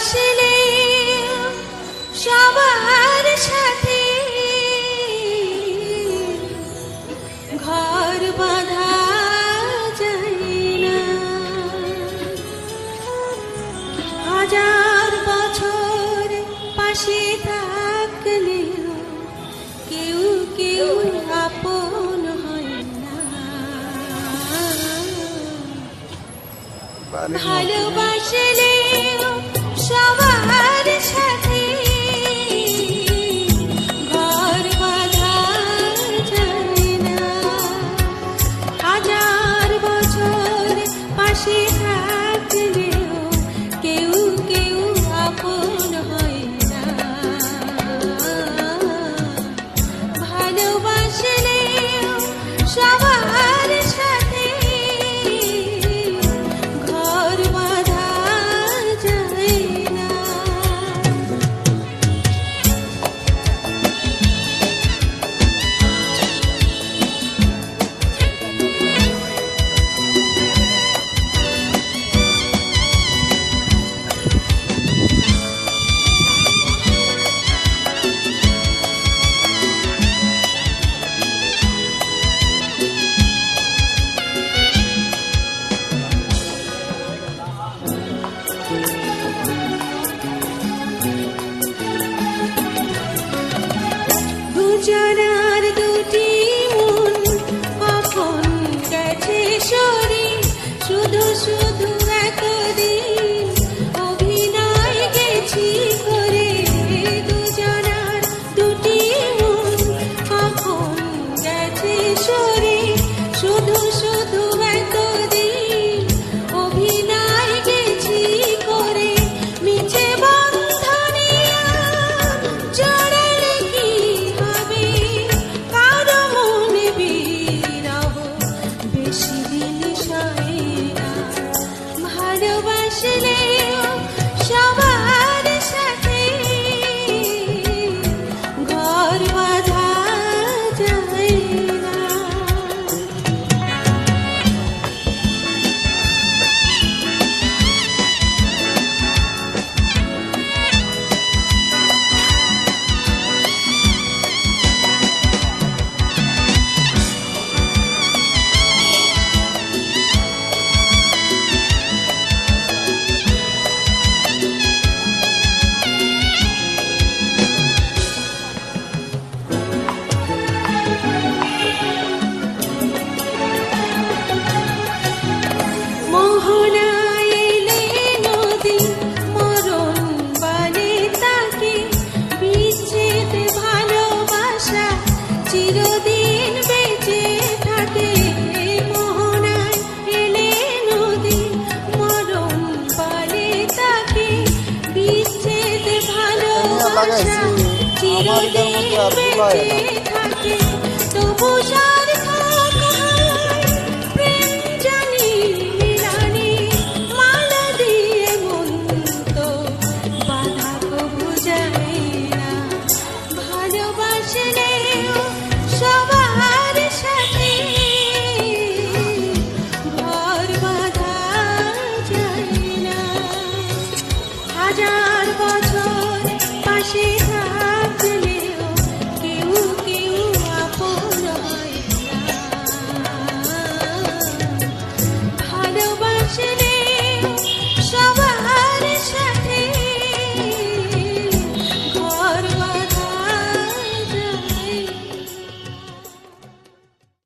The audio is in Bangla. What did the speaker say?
ভালোবাসলে সবার সাথে ঘর বাঁধা যায় না। হাজার বছর পাশে থাকলেও কেউ কেউ আপন হয় না। ভালোবাসলে সবার সাথে ঘর বাঁধা যায় না। হাজার বছর পাশে থাকলেও কেউ কেউ আপন হয় না। ভালোবাসলে সবার সাথে ঘর বাঁধা যায় না। দুজনার দুটি মন কখন গেছে সরে, শুধু শুধু এতদিন অভিনয় গেছি করে। দুজনার দুটি মন কখন গেছে সরে, শুধু শুধু এতদিন অভিনয় গেছি করে। মিছে বন্ধনে জড়ালে কি হবে, কারো মনে বিরহ বেশি দিন সয় না। ভালোবাসলে সবার সাথে ঘর বাঁধা যায় না। মোহনায় এলে নদী মরণ বলে তাকে, বিচ্ছেদ ভালোবাসা চিরদিন বেঁচে থাকে। মোহনায় এলে নদী মরণ বলে তাকে, বিচ্ছেদ ভালোবাসা চিরদিন বেঁচে